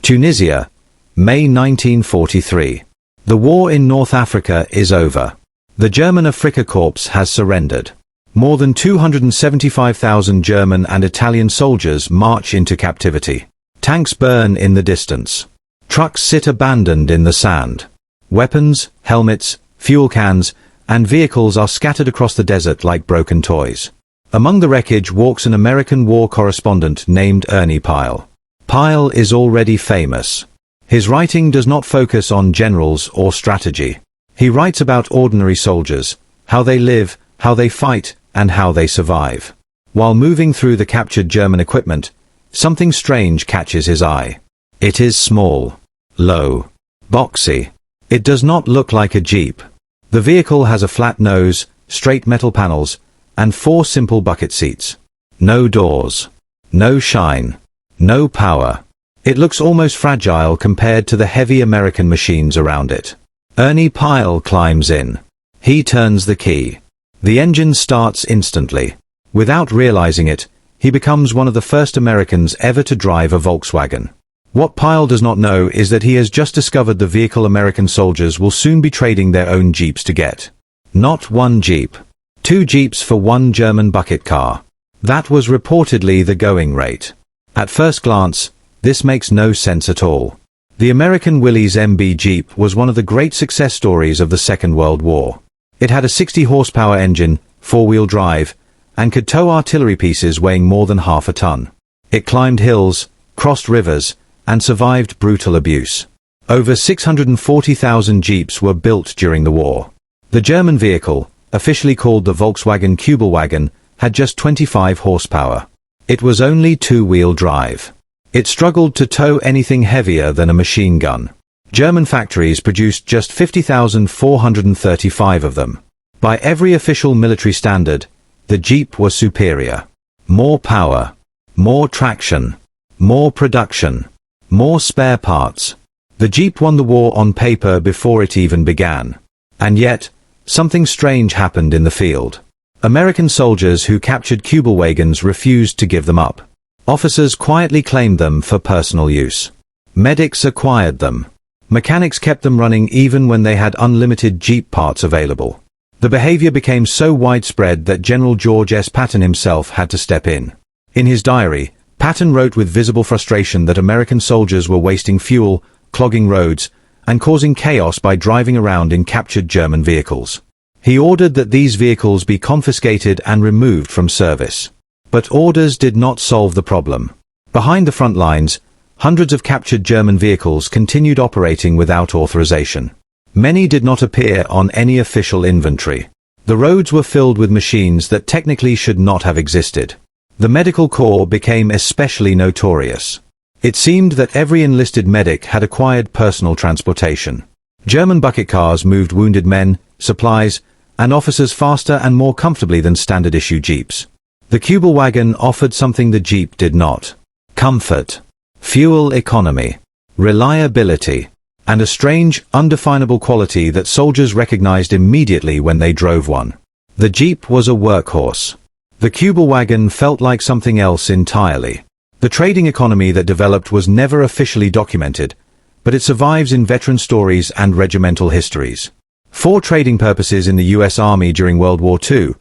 Tunisia, May 1943. The war in North Africa is over. The German Afrika Korps has surrendered. More than 275,000 German and Italian soldiers march into captivity. Tanks burn in the distance. Trucks sit abandoned in the sand. Weapons, helmets, fuel cans, and vehicles are scattered across the desert like broken toys. Among the wreckage walks an American war correspondent named Ernie Pyle. Pyle is already famous. His writing does not focus on generals or strategy. He writes about ordinary soldiers, how they live, how they fight, and how they survive. While moving through the captured German equipment, something strange catches his eye. It is small, low, boxy. It does not look like a Jeep. The vehicle has a flat nose, straight metal panels, and 4 simple bucket seats. No doors. No shine. No power. It looks almost fragile compared to the heavy American machines around it. Ernie Pyle climbs in. He turns the key. The engine starts instantly. Without realizing it, he becomes one of the first Americans ever to drive a Volkswagen. What Pyle does not know is that he has just discovered the vehicle American soldiers will soon be trading their own Jeeps to get. Not one Jeep. 2 Jeeps for 1 German bucket car. That was reportedly the going rate. At first glance, this makes no sense at all. The American Willys MB Jeep was one of the great success stories of the Second World War. It had a 60-horsepower engine, 4-wheel drive, and could tow artillery pieces weighing more than half a ton. It climbed hills, crossed rivers, and survived brutal abuse. Over 640,000 Jeeps were built during the war. The German vehicle, officially called the Volkswagen Kübelwagen, had just 25 horsepower. It was only 2-wheel drive. It struggled to tow anything heavier than a machine gun. German factories produced just 50,435 of them. By every official military standard, the Jeep was superior. More power, more traction, more production, more spare parts. The Jeep won the war on paper before it even began. And yet, something strange happened in the field. American soldiers who captured Kübelwagens refused to give them up. Officers quietly claimed them for personal use. Medics acquired them. Mechanics kept them running even when they had unlimited Jeep parts available. The behavior became so widespread that General George S. Patton himself had to step in. In his diary, Patton wrote with visible frustration that American soldiers were wasting fuel, clogging roads, and causing chaos by driving around in captured German vehicles. He ordered that these vehicles be confiscated and removed from service. But orders did not solve the problem. Behind the front lines, hundreds of captured German vehicles continued operating without authorization. Many did not appear on any official inventory. The roads were filled with machines that technically should not have existed. The medical corps became especially notorious. It seemed that every enlisted medic had acquired personal transportation. German bucket cars moved wounded men, supplies, and officers faster and more comfortably than standard-issue Jeeps. The Kübelwagen offered something the Jeep did not: comfort, fuel economy, reliability, and a strange, undefinable quality that soldiers recognized immediately when they drove one. The Jeep was a workhorse. The Kübelwagen felt like something else entirely. The trading economy that developed was never officially documented, but it survives in veteran stories and regimental histories. For trading purposes in the US Army during World War II,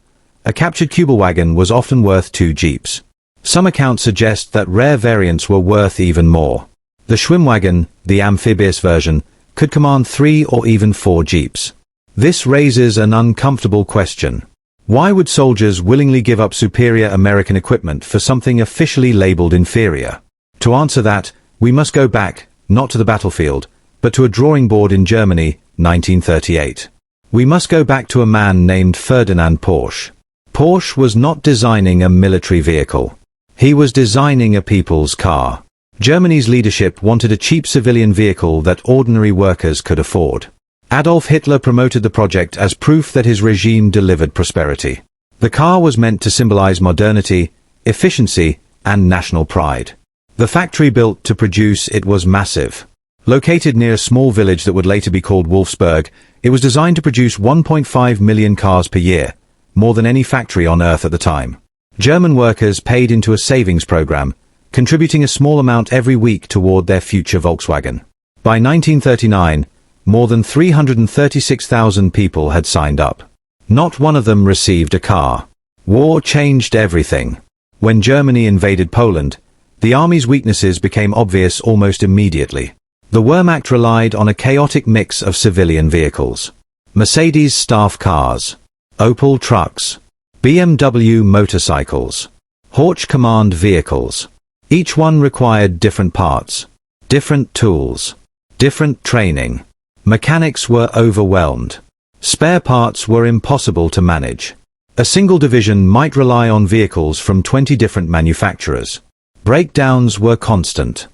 a captured Kübelwagen was often worth 2 Jeeps. Some accounts suggest that rare variants were worth even more. The Schwimmwagen, the amphibious version, could command 3 or even 4 Jeeps. This raises an uncomfortable question. Why would soldiers willingly give up superior American equipment for something officially labeled inferior? To answer that, we must go back, not to the battlefield, but to a drawing board in Germany, 1938. We must go back to a man named Ferdinand Porsche. Porsche was not designing a military vehicle. He was designing a people's car. Germany's leadership wanted a cheap civilian vehicle that ordinary workers could afford. Adolf Hitler promoted the project as proof that his regime delivered prosperity. The car was meant to symbolize modernity, efficiency, and national pride. The factory built to produce it was massive. Located near a small village that would later be called Wolfsburg, it was designed to produce 1.5 million cars per year, more than any factory on Earth at the time. German workers paid into a savings program, contributing a small amount every week toward their future Volkswagen. By 1939, more than 336,000 people had signed up. Not one of them received a car. War changed everything. When Germany invaded Poland, the army's weaknesses became obvious almost immediately. The Wehrmacht relied on a chaotic mix of civilian vehicles. Mercedes staff cars, Opel trucks, BMW motorcycles, Horch command vehicles. Each one required different parts, different tools, different training. Mechanics were overwhelmed. Spare parts were impossible to manage. A single division might rely on vehicles from 20 different manufacturers. Breakdowns were constant.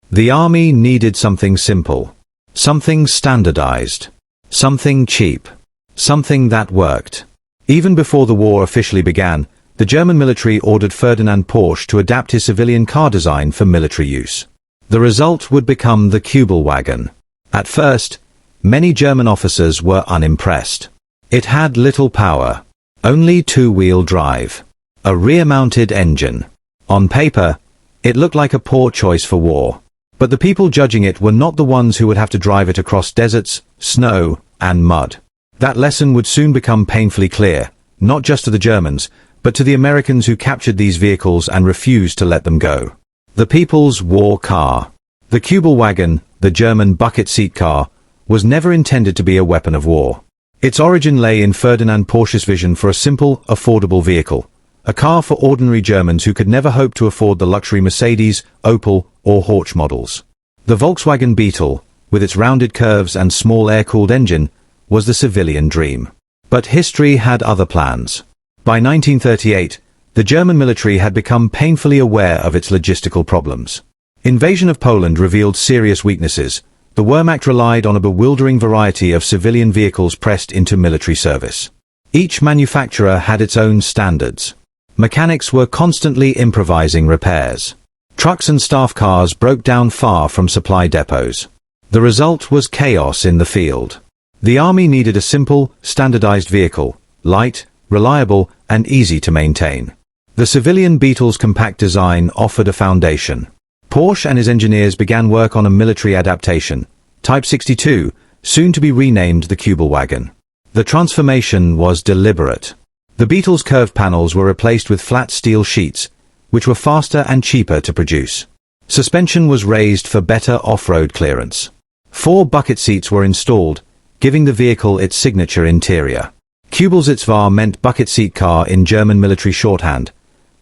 The army needed something simple, something standardized, something cheap, something that worked. Even before the war officially began, the German military ordered Ferdinand Porsche to adapt his civilian car design for military use. The result would become the Kübelwagen. At first, many German officers were unimpressed. It had little power, only two-wheel drive, a rear-mounted engine. On paper, it looked like a poor choice for war. But the people judging it were not the ones who would have to drive it across deserts, snow, and mud. That lesson would soon become painfully clear, not just to the Germans, but to the Americans who captured these vehicles and refused to let them go. The people's war car. The Kübelwagen, the German bucket seat car, was never intended to be a weapon of war. Its origin lay in Ferdinand Porsche's vision for a simple, affordable vehicle. A car for ordinary Germans who could never hope to afford the luxury Mercedes, Opel, or Horch models. The Volkswagen Beetle, with its rounded curves and small air-cooled engine, was the civilian dream. But history had other plans. By 1938, the German military had become painfully aware of its logistical problems. Invasion of Poland revealed serious weaknesses. The Wehrmacht relied on a bewildering variety of civilian vehicles pressed into military service. Each manufacturer had its own standards. Mechanics were constantly improvising repairs. Trucks and staff cars broke down far from supply depots. The result was chaos in the field. The army needed a simple, standardized vehicle, light, reliable, and easy to maintain. The civilian Beetle's compact design offered a foundation. Porsche and his engineers began work on a military adaptation, Type 62, soon to be renamed the Kübelwagen. The transformation was deliberate. The Beetle's curved panels were replaced with flat steel sheets, which were faster and cheaper to produce. Suspension was raised for better off-road clearance. 4 bucket seats were installed, giving the vehicle its signature interior. Kübelsitzwagen meant bucket seat car in German military shorthand.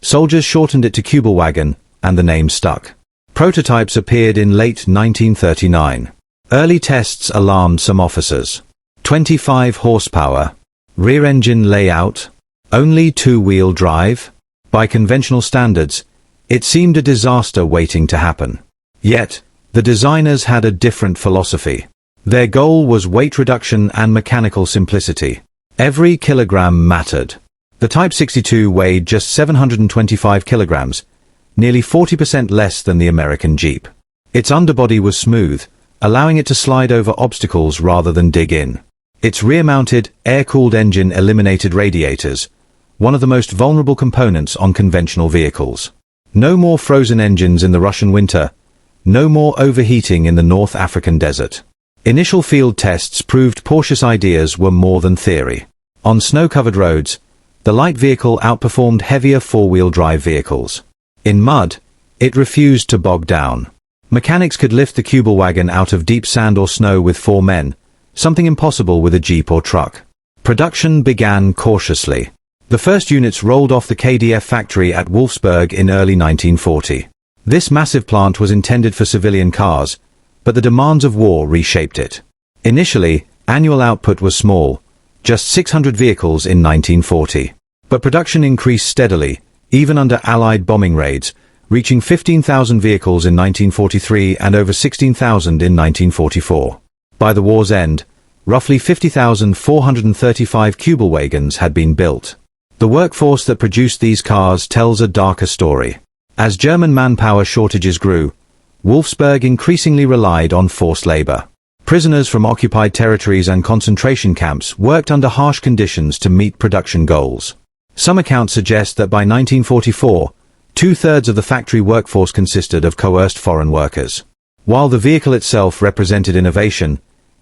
Soldiers shortened it to Kübelwagen, and the name stuck. Prototypes appeared in late 1939. Early tests alarmed some officers. 25 horsepower. Rear engine layout. Only two-wheel drive. By conventional standards, it seemed a disaster waiting to happen. Yet, the designers had a different philosophy. Their goal was weight reduction and mechanical simplicity. Every kilogram mattered. The Type 62 weighed just 725 kilograms, nearly 40% less than the American Jeep. Its underbody was smooth, allowing it to slide over obstacles rather than dig in. Its rear-mounted, air-cooled engine eliminated radiators, one of the most vulnerable components on conventional vehicles. No more frozen engines in the Russian winter, no more overheating in the North African desert. Initial field tests proved Porsche's ideas were more than theory. On snow-covered roads, the light vehicle outperformed heavier four-wheel drive vehicles. In mud, it refused to bog down. Mechanics could lift the Kübelwagen out of deep sand or snow with 4 men, something impossible with a Jeep or truck. Production began cautiously. The first units rolled off the KDF factory at Wolfsburg in early 1940. This massive plant was intended for civilian cars, but the demands of war reshaped it. Initially, annual output was small, just 600 vehicles in 1940. But production increased steadily, even under Allied bombing raids, reaching 15,000 vehicles in 1943 and over 16,000 in 1944. By the war's end, roughly 50,435 Kübelwagens had been built. The workforce that produced these cars tells a darker story. As German manpower shortages grew, Wolfsburg increasingly relied on forced labor. Prisoners from occupied territories and concentration camps worked under harsh conditions to meet production goals. Some accounts suggest that by 1944, 2/3 of the factory workforce consisted of coerced foreign workers. While the vehicle itself represented innovation,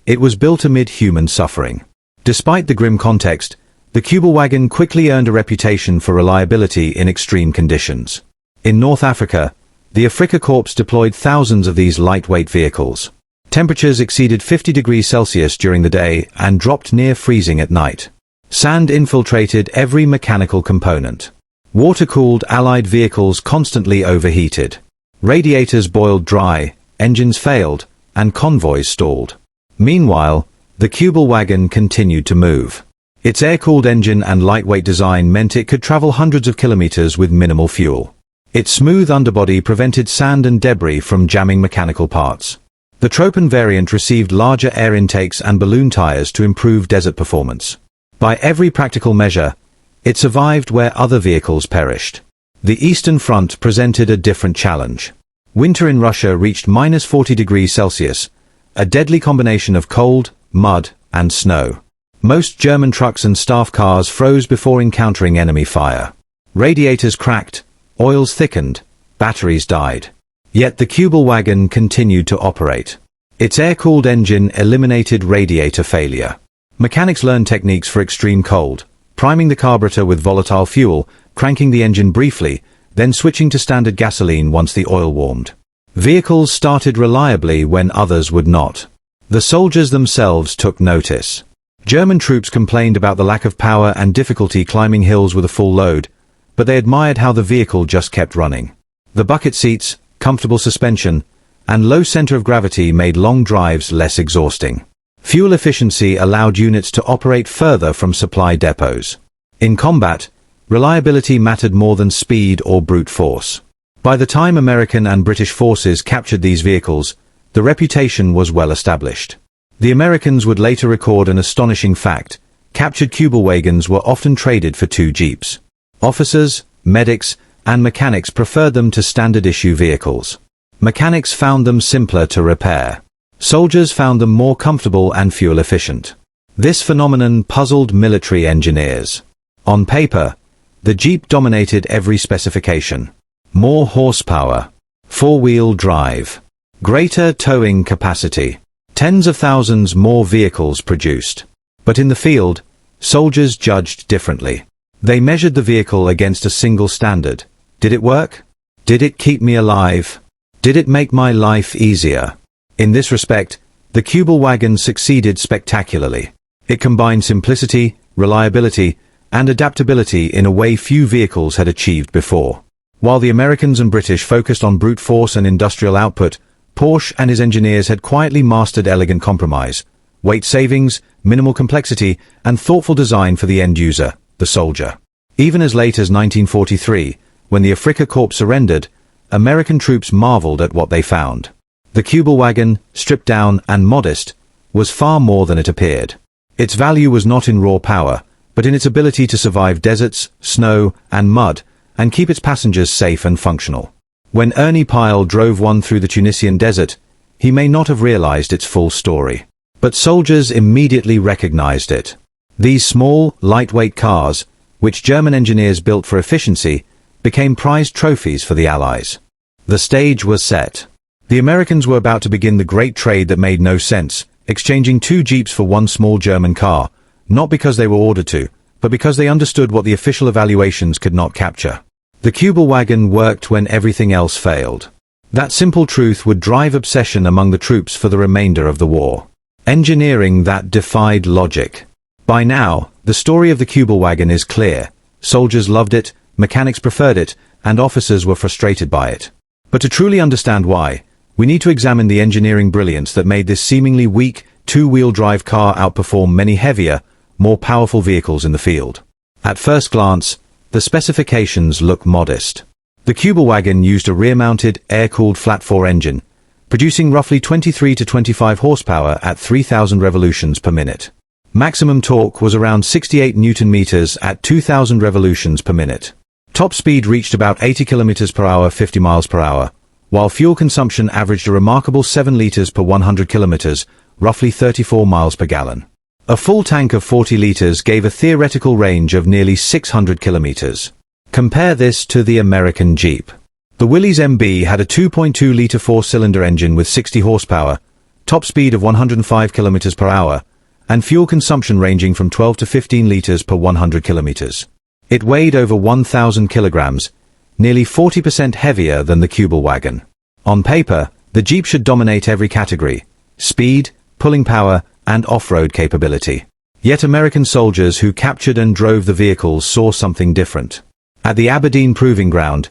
it was built amid human suffering. Despite the grim context, the Kübelwagen quickly earned a reputation for reliability in extreme conditions. In North Africa, the Afrika Korps deployed thousands of these lightweight vehicles. Temperatures exceeded 50 degrees Celsius during the day and dropped near freezing at night. Sand infiltrated every mechanical component. Water-cooled Allied vehicles constantly overheated. Radiators boiled dry, engines failed, and convoys stalled. Meanwhile, the Kübelwagen continued to move. Its air-cooled engine and lightweight design meant it could travel hundreds of kilometers with minimal fuel. Its smooth underbody prevented sand and debris from jamming mechanical parts. The Tropen variant received larger air intakes and balloon tires to improve desert performance. By every practical measure, it survived where other vehicles perished. The Eastern Front presented a different challenge. Winter in Russia reached -40 degrees Celsius, a deadly combination of cold, mud, and snow. Most German trucks and staff cars froze before encountering enemy fire. Radiators cracked, oils thickened, batteries died. Yet the Kübelwagen continued to operate. Its air-cooled engine eliminated radiator failure. Mechanics learned techniques for extreme cold, priming the carburetor with volatile fuel, cranking the engine briefly, then switching to standard gasoline once the oil warmed. Vehicles started reliably when others would not. The soldiers themselves took notice. German troops complained about the lack of power and difficulty climbing hills with a full load, but they admired how the vehicle just kept running. The bucket seats, comfortable suspension, and low center of gravity made long drives less exhausting. Fuel efficiency allowed units to operate further from supply depots. In combat, reliability mattered more than speed or brute force. By the time American and British forces captured these vehicles, the reputation was well established. The Americans would later record an astonishing fact: captured Kübelwagens were often traded for 2 jeeps. Officers, medics, and mechanics preferred them to standard-issue vehicles. Mechanics found them simpler to repair. Soldiers found them more comfortable and fuel-efficient. This phenomenon puzzled military engineers. On paper, the Jeep dominated every specification. More horsepower, 4-wheel drive, greater towing capacity, tens of thousands more vehicles produced. But in the field, soldiers judged differently. They measured the vehicle against a single standard. Did it work? Did it keep me alive? Did it make my life easier? In this respect, the Kübelwagen succeeded spectacularly. It combined simplicity, reliability, and adaptability in a way few vehicles had achieved before. While the Americans and British focused on brute force and industrial output, Porsche and his engineers had quietly mastered elegant compromise, weight savings, minimal complexity, and thoughtful design for the end user, the soldier. Even as late as 1943, when the Afrika Korps surrendered, American troops marveled at what they found. The Kübelwagen, stripped down and modest, was far more than it appeared. Its value was not in raw power, but in its ability to survive deserts, snow, and mud, and keep its passengers safe and functional. When Ernie Pyle drove one through the Tunisian desert, he may not have realized its full story. But soldiers immediately recognized it. These small, lightweight cars, which German engineers built for efficiency, became prized trophies for the Allies. The stage was set. The Americans were about to begin the great trade that made no sense, exchanging 2 jeeps for 1 small German car, not because they were ordered to, but because they understood what the official evaluations could not capture. The Kübelwagen worked when everything else failed. That simple truth would drive obsession among the troops for the remainder of the war. Engineering that defied logic. By now, the story of the Kübelwagen is clear. Soldiers loved it, mechanics preferred it, and officers were frustrated by it. But to truly understand why, we need to examine the engineering brilliance that made this seemingly weak, 2-wheel drive car outperform many heavier, more powerful vehicles in the field. At first glance, the specifications look modest. The Kübelwagen used a rear-mounted, air-cooled flat-4 engine, producing roughly 23 to 25 horsepower at 3,000 revolutions per minute. Maximum torque was around 68 Newton-meters at 2,000 revolutions per minute. Top speed reached about 80 km per hour, 50 miles per hour, while fuel consumption averaged a remarkable 7 liters per 100 kilometers, roughly 34 miles per gallon. A full tank of 40 liters gave a theoretical range of nearly 600 kilometers. Compare this to the American Jeep. The Willys MB had a 2.2-litre four-cylinder engine with 60 horsepower, top speed of 105 km per hour, and fuel consumption ranging from 12 to 15 litres per 100 kilometers. It weighed over 1,000 kilograms, nearly 40% heavier than the Kübelwagen. On paper, the Jeep should dominate every category: speed, pulling power, and off-road capability. Yet American soldiers who captured and drove the vehicles saw something different. At the Aberdeen Proving Ground,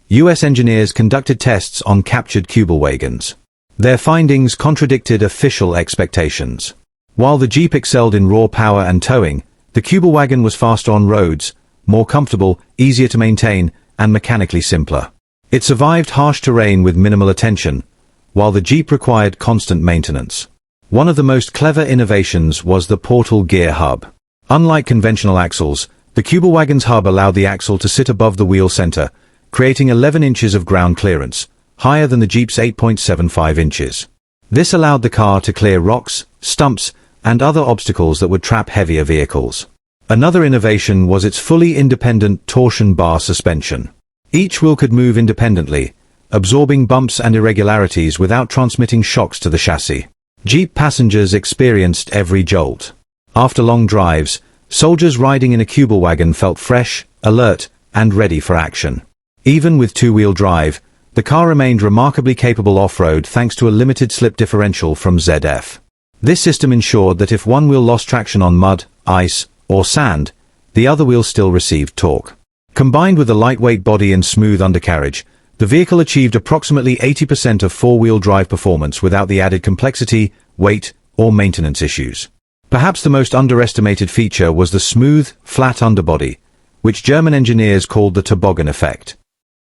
US engineers conducted tests on captured Kübelwagens. Their findings contradicted official expectations. While the Jeep excelled in raw power and towing, the Kübelwagen was faster on roads, more comfortable, easier to maintain, and mechanically simpler. It survived harsh terrain with minimal attention, while the Jeep required constant maintenance. One of the most clever innovations was the portal gear hub. Unlike conventional axles, the Kübelwagen's hub allowed the axle to sit above the wheel center, creating 11 inches of ground clearance, higher than the Jeep's 8.75 inches. This allowed the car to clear rocks, stumps, and other obstacles that would trap heavier vehicles. Another innovation was its fully independent torsion bar suspension. Each wheel could move independently, absorbing bumps and irregularities without transmitting shocks to the chassis. Jeep passengers experienced every jolt. After long drives, soldiers riding in a Kübelwagen felt fresh, alert, and ready for action. Even with two-wheel drive, the car remained remarkably capable off-road thanks to a limited slip differential from ZF. This system ensured that if one wheel lost traction on mud, ice, or sand, the other wheel still received torque. Combined with a lightweight body and smooth undercarriage, the vehicle achieved approximately 80% of four-wheel drive performance without the added complexity, weight, or maintenance issues. Perhaps the most underestimated feature was the smooth, flat underbody, which German engineers called the toboggan effect.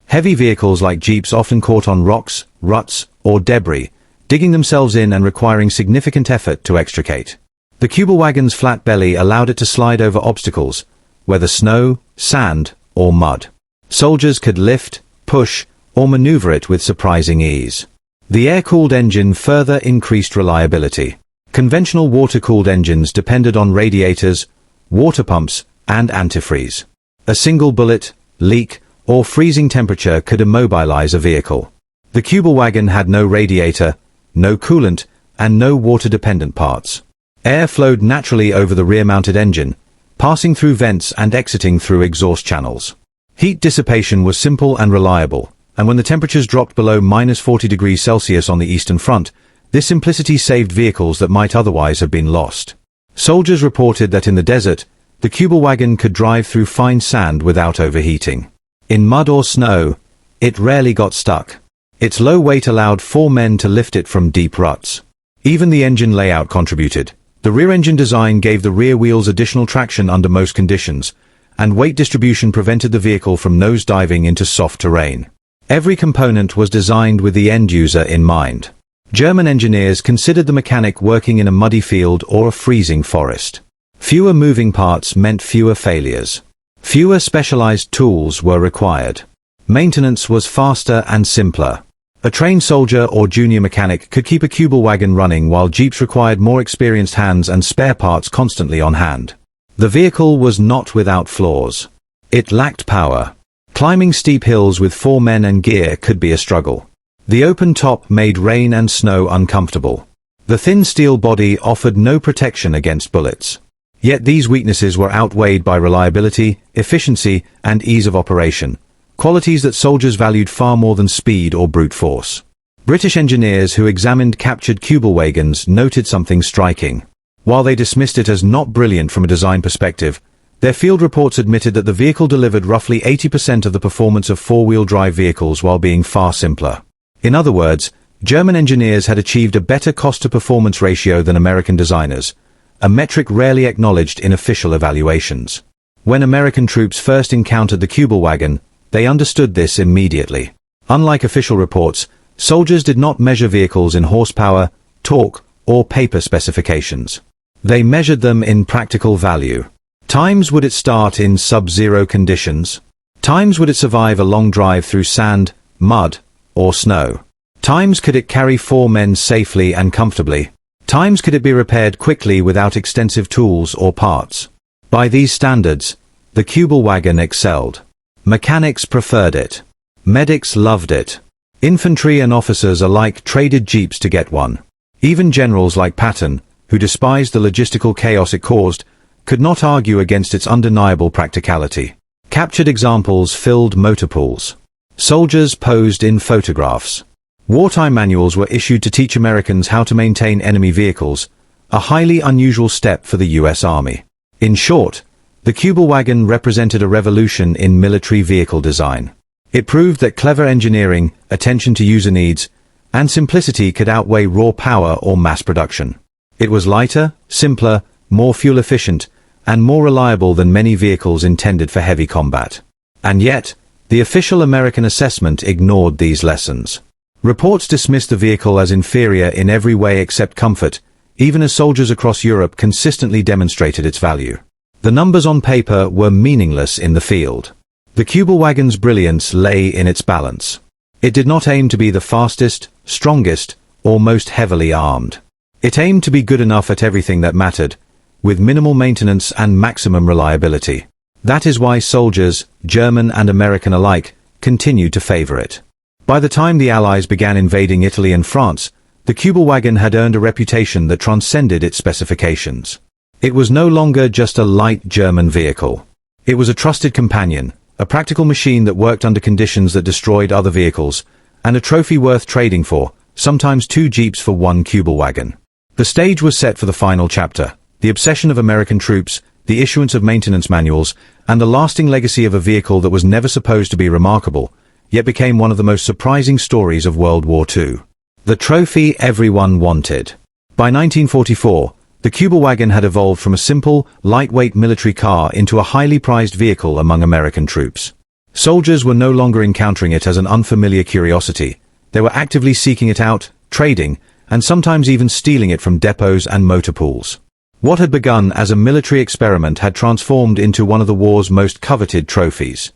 Heavy vehicles like Jeeps often caught on rocks, ruts, or debris, digging themselves in and requiring significant effort to extricate. The Kübelwagen's flat belly allowed it to slide over obstacles, whether snow, sand, or mud. Soldiers could lift, push, or maneuver it with surprising ease. The air-cooled engine further increased reliability. Conventional water-cooled engines depended on radiators, water pumps, and antifreeze. A single bullet, leak, or freezing temperature could immobilize a vehicle. The Kübelwagen had no radiator, no coolant, and no water-dependent parts. Air flowed naturally over the rear-mounted engine, passing through vents and exiting through exhaust channels. Heat dissipation was simple and reliable, and when the temperatures dropped below -40°C on the eastern front, this simplicity saved vehicles that might otherwise have been lost. Soldiers reported that in the desert, the Kübelwagen could drive through fine sand without overheating. In mud or snow, it rarely got stuck. Its low weight allowed 4 men to lift it from deep ruts. Even the engine layout contributed. The rear engine design gave the rear wheels additional traction under most conditions, and weight distribution prevented the vehicle from nose-diving into soft terrain. Every component was designed with the end user in mind. German engineers considered the mechanic working in a muddy field or a freezing forest. Fewer moving parts meant fewer failures. Fewer specialized tools were required. Maintenance was faster and simpler. A trained soldier or junior mechanic could keep a Kübelwagen running while Jeeps required more experienced hands and spare parts constantly on hand. The vehicle was not without flaws. It lacked power. Climbing steep hills with 4 men and gear could be a struggle. The open top made rain and snow uncomfortable. The thin steel body offered no protection against bullets. Yet these weaknesses were outweighed by reliability, efficiency, and ease of operation, qualities that soldiers valued far more than speed or brute force. British engineers who examined captured Kübelwagens noted something striking. While they dismissed it as not brilliant from a design perspective, their field reports admitted that the vehicle delivered roughly 80% of the performance of four-wheel drive vehicles while being far simpler. In other words, German engineers had achieved a better cost-to-performance ratio than American designers, a metric rarely acknowledged in official evaluations. When American troops first encountered the Kübelwagen, they understood this immediately. Unlike official reports, soldiers did not measure vehicles in horsepower, torque, or paper specifications. They measured them in practical value. Times would it start in sub-zero conditions? Times would it survive a long drive through sand, mud, or snow? Times could it carry 4 men safely and comfortably? Times could it be repaired quickly without extensive tools or parts? By these standards, the Kübelwagen excelled. Mechanics preferred it. Medics loved it. Infantry and officers alike traded jeeps to get one. Even generals like Patton, who despised the logistical chaos it caused, could not argue against its undeniable practicality. Captured examples filled motor pools. Soldiers posed in photographs. Wartime manuals were issued to teach Americans how to maintain enemy vehicles, a highly unusual step for the U.S. Army. In short, the Kübelwagen represented a revolution in military vehicle design. It proved that clever engineering, attention to user needs, and simplicity could outweigh raw power or mass production. It was lighter, simpler, more fuel efficient, and more reliable than many vehicles intended for heavy combat. And yet, the official American assessment ignored these lessons. Reports dismissed the vehicle as inferior in every way except comfort, even as soldiers across Europe consistently demonstrated its value. The numbers on paper were meaningless in the field. The Kübelwagen's brilliance lay in its balance. It did not aim to be the fastest, strongest, or most heavily armed. It aimed to be good enough at everything that mattered, with minimal maintenance and maximum reliability. That is why soldiers, German and American alike, continued to favor it. By the time the Allies began invading Italy and France, the Kübelwagen had earned a reputation that transcended its specifications. It was no longer just a light German vehicle. It was a trusted companion, a practical machine that worked under conditions that destroyed other vehicles, and a trophy worth trading for, sometimes 2 jeeps for 1 Kübelwagen. The stage was set for the final chapter, the obsession of American troops, the issuance of maintenance manuals, and the lasting legacy of a vehicle that was never supposed to be remarkable, yet became one of the most surprising stories of World War II. The trophy everyone wanted. By 1944, the Kübelwagen had evolved from a simple, lightweight military car into a highly prized vehicle among American troops. Soldiers were no longer encountering it as an unfamiliar curiosity. They were actively seeking it out, trading, and sometimes even stealing it from depots and motor pools. What had begun as a military experiment had transformed into one of the war's most coveted trophies.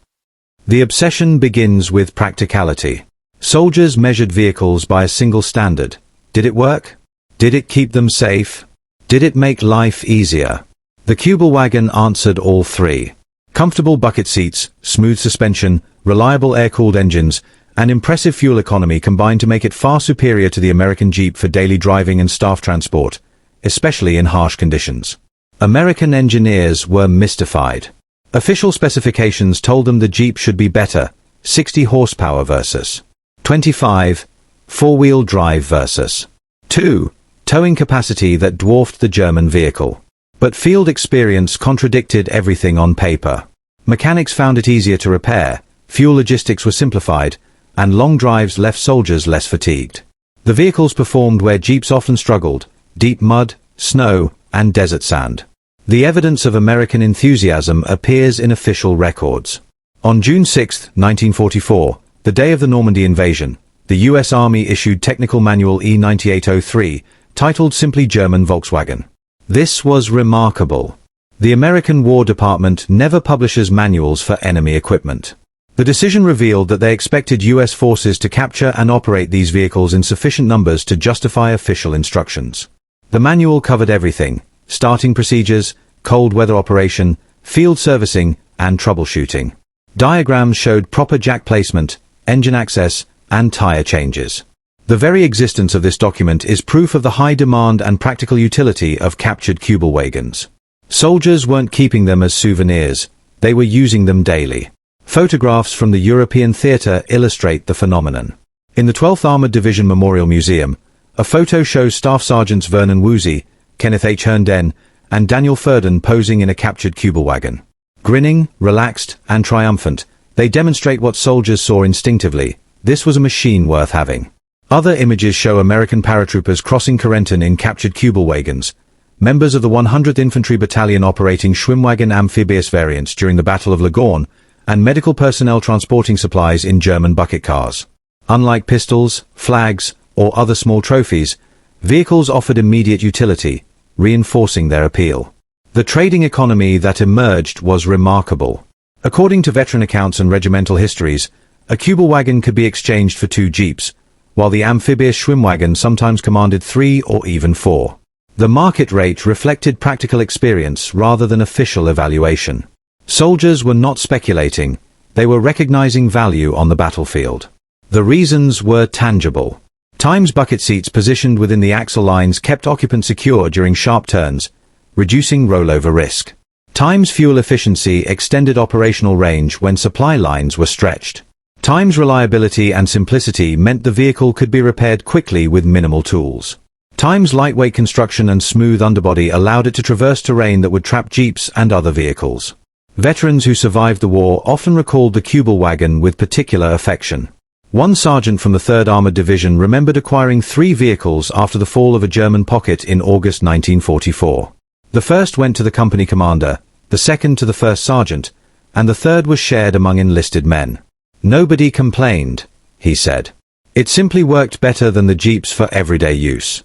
The obsession begins with practicality. Soldiers measured vehicles by a single standard. Did it work? Did it keep them safe? Did it make life easier? The Kübelwagen answered all 3. Comfortable bucket seats, smooth suspension, reliable air-cooled engines, and impressive fuel economy combined to make it far superior to the American Jeep for daily driving and staff transport, especially in harsh conditions. American engineers were mystified. Official specifications told them the Jeep should be better, 60 horsepower versus 25, 4-wheel drive versus 2, towing capacity that dwarfed the German vehicle. But field experience contradicted everything on paper. Mechanics found it easier to repair, fuel logistics were simplified, and long drives left soldiers less fatigued. The vehicles performed where Jeeps often struggled: deep mud, snow, and desert sand. The evidence of American enthusiasm appears in official records. On June 6, 1944, the day of the Normandy invasion, the U.S. Army issued Technical Manual E9803, titled simply German Volkswagen. This was remarkable. The American War Department never publishes manuals for enemy equipment. The decision revealed that they expected U.S. forces to capture and operate these vehicles in sufficient numbers to justify official instructions. The manual covered everything: starting procedures, cold weather operation, field servicing, and troubleshooting. Diagrams showed proper jack placement, engine access, and tire changes. The very existence of this document is proof of the high demand and practical utility of captured Kübelwagens. Soldiers weren't keeping them as souvenirs, they were using them daily. Photographs from the European theatre illustrate the phenomenon. In the 12th Armoured Division Memorial Museum, a photo shows Staff Sergeants Vernon Woozy, Kenneth H. Herndon, and Daniel Furden posing in a captured Kübelwagen. Grinning, relaxed, and triumphant, they demonstrate what soldiers saw instinctively: this was a machine worth having. Other images show American paratroopers crossing Corentin in captured Kübelwagens, members of the 100th Infantry Battalion operating Schwimmwagen amphibious variants during the Battle of Lagorne, and medical personnel transporting supplies in German bucket cars. Unlike pistols, flags, or other small trophies, vehicles offered immediate utility, reinforcing their appeal. The trading economy that emerged was remarkable. According to veteran accounts and regimental histories, a Kübelwagen could be exchanged for 2 jeeps, while the amphibious Schwimmwagen sometimes commanded 3 or even 4. The market rate reflected practical experience rather than official evaluation. Soldiers were not speculating, They were recognizing value on the battlefield. The reasons were tangible. Times bucket seats positioned within the axle lines kept occupants secure during sharp turns, reducing rollover risk. Times fuel efficiency extended operational range when supply lines were stretched. Times reliability and simplicity meant the vehicle could be repaired quickly with minimal tools. Times lightweight construction and smooth underbody allowed it to traverse terrain that would trap jeeps and other vehicles. Veterans who survived the war often recalled the Kübelwagen with particular affection. One sergeant from the 3rd Armored Division remembered acquiring 3 vehicles after the fall of a German pocket in August 1944. The first went to the company commander, the second to the first sergeant, and the third was shared among enlisted men. "Nobody complained," he said. "It simply worked better than the jeeps for everyday use."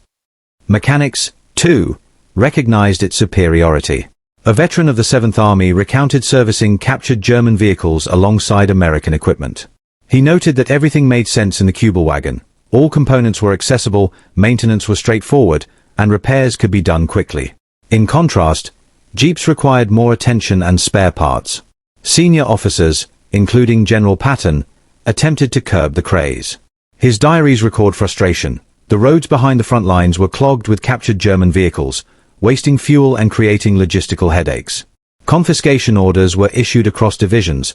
Mechanics, too, recognized its superiority. A veteran of the 7th Army recounted servicing captured German vehicles alongside American equipment. He noted that everything made sense in the Kübelwagen. All components were accessible, maintenance was straightforward, and repairs could be done quickly. In contrast, jeeps required more attention and spare parts. Senior officers, including General Patton, attempted to curb the craze. His diaries record frustration. The roads behind the front lines were clogged with captured German vehicles, wasting fuel and creating logistical headaches. Confiscation orders were issued across divisions,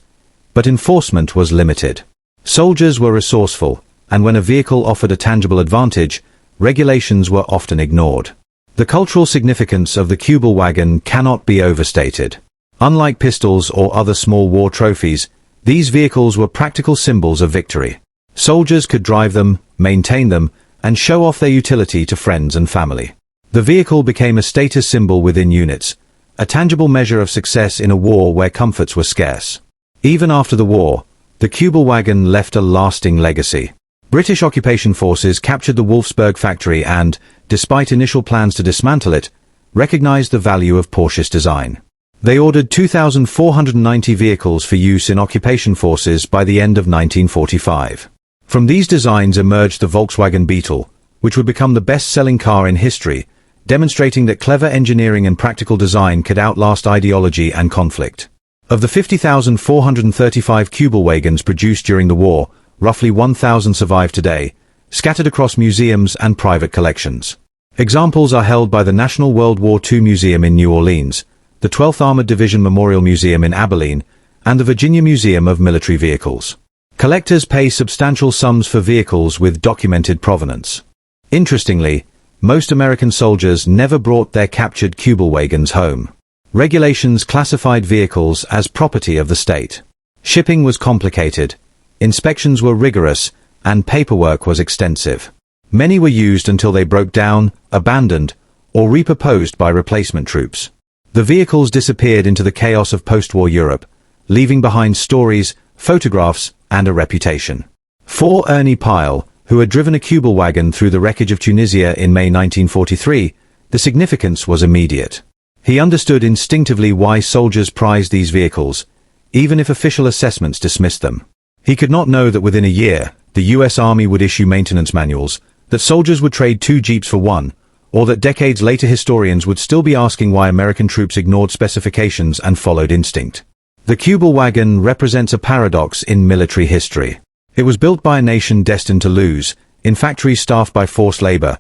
but enforcement was limited. Soldiers were resourceful, and when a vehicle offered a tangible advantage, regulations were often ignored. The cultural significance of the Kübelwagen cannot be overstated. Unlike pistols or other small war trophies, these vehicles were practical symbols of victory. Soldiers could drive them, maintain them, and show off their utility to friends and family. The vehicle became a status symbol within units, a tangible measure of success in a war where comforts were scarce. Even after the war, the Kübelwagen left a lasting legacy. British occupation forces captured the Wolfsburg factory and, despite initial plans to dismantle it, recognized the value of Porsche's design. They ordered 2,490 vehicles for use in occupation forces by the end of 1945. From these designs emerged the Volkswagen Beetle, which would become the best-selling car in history, demonstrating that clever engineering and practical design could outlast ideology and conflict. Of the 50,435 Kübelwagens produced during the war, roughly 1,000 survive today, scattered across museums and private collections. Examples are held by the National World War II Museum in New Orleans, the 12th Armored Division Memorial Museum in Abilene, and the Virginia Museum of Military Vehicles. Collectors pay substantial sums for vehicles with documented provenance. Interestingly, most American soldiers never brought their captured Kübelwagens home. Regulations classified vehicles as property of the state. Shipping was complicated, inspections were rigorous, and paperwork was extensive. Many were used until they broke down, abandoned, or repurposed by replacement troops. The vehicles disappeared into the chaos of post-war Europe, leaving behind stories, photographs, and a reputation. For Ernie Pyle, who had driven a Kübelwagen through the wreckage of Tunisia in May 1943, the significance was immediate. He understood instinctively why soldiers prized these vehicles, even if official assessments dismissed them. He could not know that within a year, the US Army would issue maintenance manuals, that soldiers would trade 2 jeeps for 1, or that decades later historians would still be asking why American troops ignored specifications and followed instinct. The Kübelwagen represents a paradox in military history. It was built by a nation destined to lose, in factories staffed by forced labor,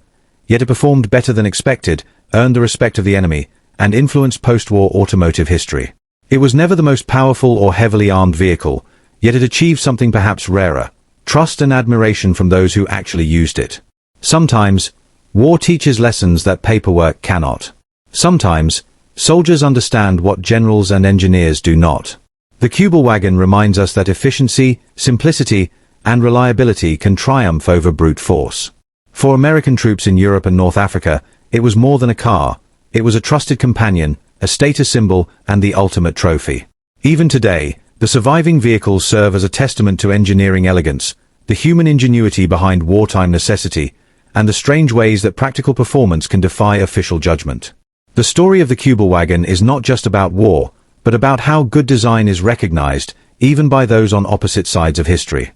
yet it performed better than expected, earned the respect of the enemy, and influenced post-war automotive history. It was never the most powerful or heavily armed vehicle, yet it achieved something perhaps rarer: trust and admiration from those who actually used it. Sometimes, war teaches lessons that paperwork cannot. Sometimes, soldiers understand what generals and engineers do not. The Kübelwagen reminds us that efficiency, simplicity, and reliability can triumph over brute force. For American troops in Europe and North Africa, it was more than a car. It was a trusted companion, a status symbol, and the ultimate trophy. Even today, the surviving vehicles serve as a testament to engineering elegance, the human ingenuity behind wartime necessity, and the strange ways that practical performance can defy official judgment. The story of the Kübelwagen is not just about war, but about how good design is recognized, even by those on opposite sides of history.